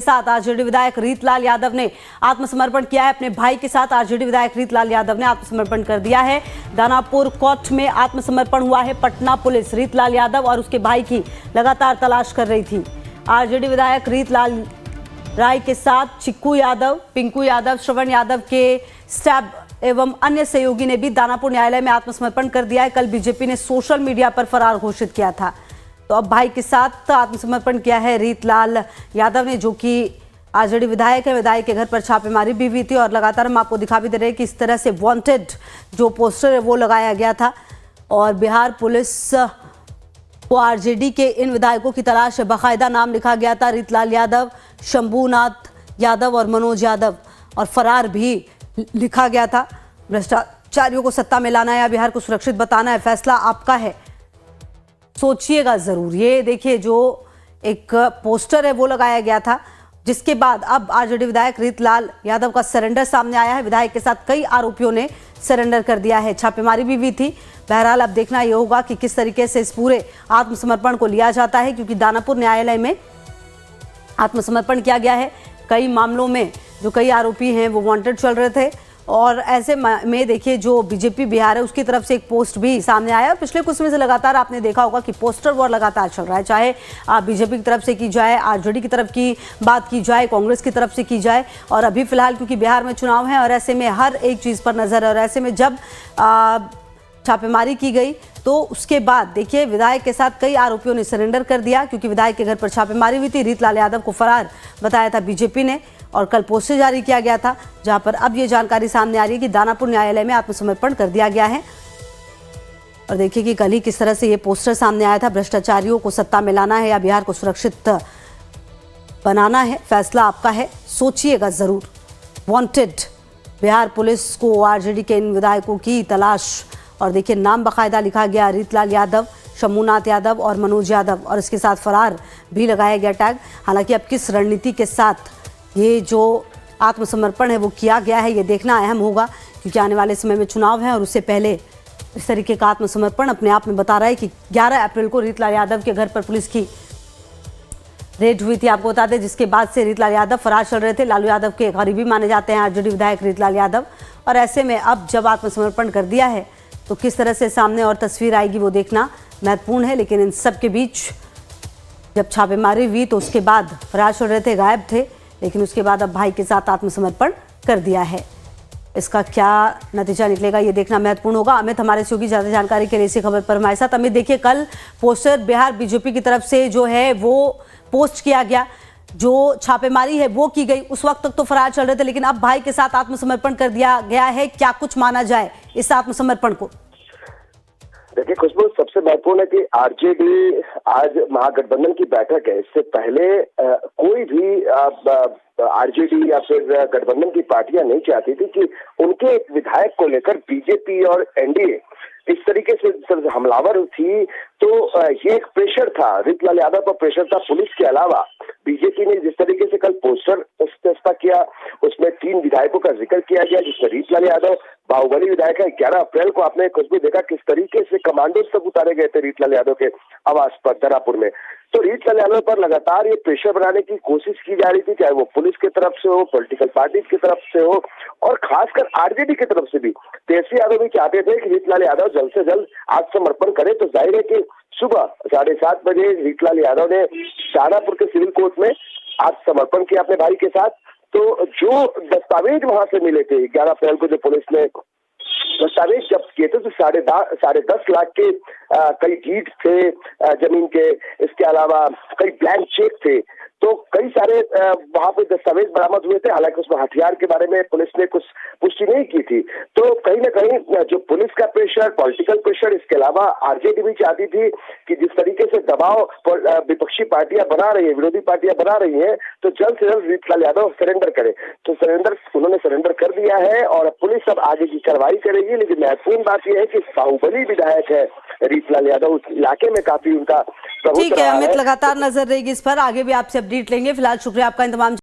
साथ आरजेडी विधायक रीतलाल यादव ने आत्मसमर्पण किया है। अपने भाई के साथ आरजेडी विधायक रीतलाल यादव ने आत्मसमर्पण कर दिया है। दानापुर कोर्ट में आत्मसमर्पण हुआ है। पटना पुलिस रीतलाल यादव और उसके भाई की लगातार तलाश कर रही थी। आरजेडी विधायक रीतलाल राय के साथ चिक्कू यादव, पिंकू यादव, श्रवण यादव के स्टैब एवं अन्य सहयोगी ने भी दानापुर न्यायालय में आत्मसमर्पण कर दिया है। कल बीजेपी ने सोशल मीडिया पर फरार घोषित किया था, तो अब भाई के साथ आत्मसमर्पण किया है रीतलाल यादव ने, जो कि आरजेडी विधायक है। विधायक के घर पर छापेमारी भी हुई थी और लगातार हम आपको दिखा भी दे रहे हैं कि इस तरह से वांटेड जो पोस्टर है वो लगाया गया था और बिहार पुलिस को आरजेडी के इन विधायकों की तलाश है। बाकायदा नाम लिखा गया था रीतलाल यादव, शंभूनाथ यादव और मनोज यादव, और फरार भी लिखा गया था। भ्रष्टाचारियों को सत्ता में लाना है या बिहार को सुरक्षित बताना है, फैसला आपका है, सोचिएगा जरूर। ये देखिए जो एक पोस्टर है वो लगाया गया था, जिसके बाद अब आरजेडी विधायक रीतलाल यादव का सरेंडर सामने आया है। विधायक के साथ कई आरोपियों ने सरेंडर कर दिया है। छापेमारी भी हुई थी। बहरहाल अब देखना ये होगा कि किस तरीके से इस पूरे आत्मसमर्पण को लिया जाता है, क्योंकि दानापुर न्यायालय में आत्मसमर्पण किया गया है। कई मामलों में जो कई आरोपी हैं वो वांटेड चल रहे थे, और ऐसे में देखिए जो बीजेपी बिहार है उसकी तरफ से एक पोस्ट भी सामने आया। पिछले कुछ समय से लगातार आपने देखा होगा कि पोस्टर वॉर लगातार चल रहा है, चाहे बीजेपी की तरफ से की जाए, आरजेडी की तरफ की बात की जाए, कांग्रेस की तरफ से की जाए। और अभी फिलहाल क्योंकि बिहार में चुनाव है और ऐसे में हर एक चीज़ पर नज़र है, और ऐसे में जब छापेमारी की गई तो उसके बाद देखिए विधायक के साथ कई आरोपियों ने सरेंडर कर दिया, क्योंकि विधायक के घर पर छापेमारी हुई थी। रीतलाल यादव को फरार बताया था बीजेपी ने और कल पोस्टर जारी किया गया था, जहां पर अब ये जानकारी सामने आ रही है कि दानापुर न्यायालय में आत्मसमर्पण कर दिया गया है। और देखिए कि कल ही किस तरह से ये पोस्टर सामने आया था, भ्रष्टाचारियों को सत्ता में लाना है या बिहार को सुरक्षित बनाना है, फैसला आपका है, सोचिएगा जरूर। वांटेड, बिहार पुलिस को आरजेडी के इन विधायकों की तलाश, और देखिए नाम बाकायदा लिखा गया रीतलाल यादव, शंभूनाथ यादव और मनोज यादव, और इसके साथ फरार भी लगाया गया टैग। हालांकि अब किस रणनीति के साथ ये जो आत्मसमर्पण है वो किया गया है, ये देखना अहम होगा, क्योंकि आने वाले समय में चुनाव है और उससे पहले इस तरीके का आत्मसमर्पण अपने आप में बता रहा है कि 11 अप्रैल को रीतलाल यादव के घर पर पुलिस की रेड हुई थी, आपको बता दें, जिसके बाद से रीतलाल यादव फरार चल रहे थे। लालू यादव के करीबी माने जाते हैं आरजेडी विधायक रीतलाल यादव, और ऐसे में अब जब आत्मसमर्पण कर दिया है तो किस तरह से सामने और तस्वीर आएगी वो देखना महत्वपूर्ण है। लेकिन इन सब के बीच जब छापेमारी हुई तो उसके बाद फरार चल रहे थे, गायब थे, लेकिन उसके बाद अब भाई के साथ आत्मसमर्पण कर दिया है। इसका क्या नतीजा निकलेगा ये देखना महत्वपूर्ण होगा। अमित हमारे सहयोगी ज़्यादा जानकारी के लिए इसी खबर पर हमारे साथ। अमित, देखिए कल पोस्टर बिहार बीजेपी की तरफ से जो है वो पोस्ट किया गया, जो छापेमारी है वो की गई, उस वक्त तक तो फरार चल रहे थे, लेकिन अब भाई के साथ आत्मसमर्पण कर दिया गया है। क्या कुछ माना जाए इस आत्मसमर्पण को? देखिए खुशबू, सबसे महत्वपूर्ण है कि आरजेडी आज महागठबंधन की बैठक है। इससे पहले कोई भी आरजेडी या फिर गठबंधन की पार्टियां नहीं चाहती थी कि उनके एक विधायक को लेकर बीजेपी और एनडीए इस तरीके से हमलावर थी। तो ये एक प्रेशर था, रीतलाल यादव पर प्रेशर था। पुलिस के अलावा बीजेपी ने जिस तरीके से कल पोस्टर इस्तेमाल किया, उसमें 3 विधायकों का जिक्र किया गया, जिसमें रीतलाल यादव बाहुबली विधायक है। 11 अप्रैल को आपने खुशबू देखा किस तरीके से कमांडो सब उतारे गए थे रीतलाल यादव के आवास पर दानापुर में। तो रीतलाल यादव पर लगातार ये प्रेशर बनाने की कोशिश की जा रही थी, चाहे वो पुलिस की तरफ से हो, पॉलिटिकल पार्टी की तरफ से हो, और खासकर आरजेडी की तरफ से भी। तेजस्वी यादव भी चाहते थे कि रीतलाल यादव जल्द से जल्द आत्मसमर्पण करे। तो जाहिर है कि सुबह 7:30 बजे रीतलाल यादव ने दानापुर के सिविल कोर्ट में आत्मसमर्पण किया अपने भाई के साथ। तो जो दस्तावेज वहां से मिले थे 11 अप्रैल को, जो पुलिस ने दस्तावेज जब्त किए थे, तो 10.5 लाख के कई डीड थे जमीन के, इसके अलावा कई ब्लैंक चेक थे। तो कई सारे वहां पे दस्तावेज बरामद हुए थे। हालांकि उसमें हथियार के बारे में पुलिस ने कुछ पुष्टि नहीं की थी। तो कहीं ना कहीं जो पुलिस का प्रेशर, पॉलिटिकल प्रेशर, इसके अलावा आरजेडी भी चाहती थी कि जिस तरीके से दबाव विपक्षी पार्टियां बना रही है, विरोधी पार्टियां बना रही हैं, तो जल्द से जल्द रीतलाल यादव सरेंडर करे। तो उन्होंने सरेंडर कर दिया है और पुलिस अब आगे की कार्रवाई करेगी। लेकिन महत्वपूर्ण बात यह है कि बाहुबली विधायक है रीतलाल यादव, उस इलाके में काफी उनका ठीक है अमित, लगातार नजर रहेगी इस पर, आगे भी आपसे अपडेट लेंगे। फिलहाल शुक्रिया आपका इंतजाम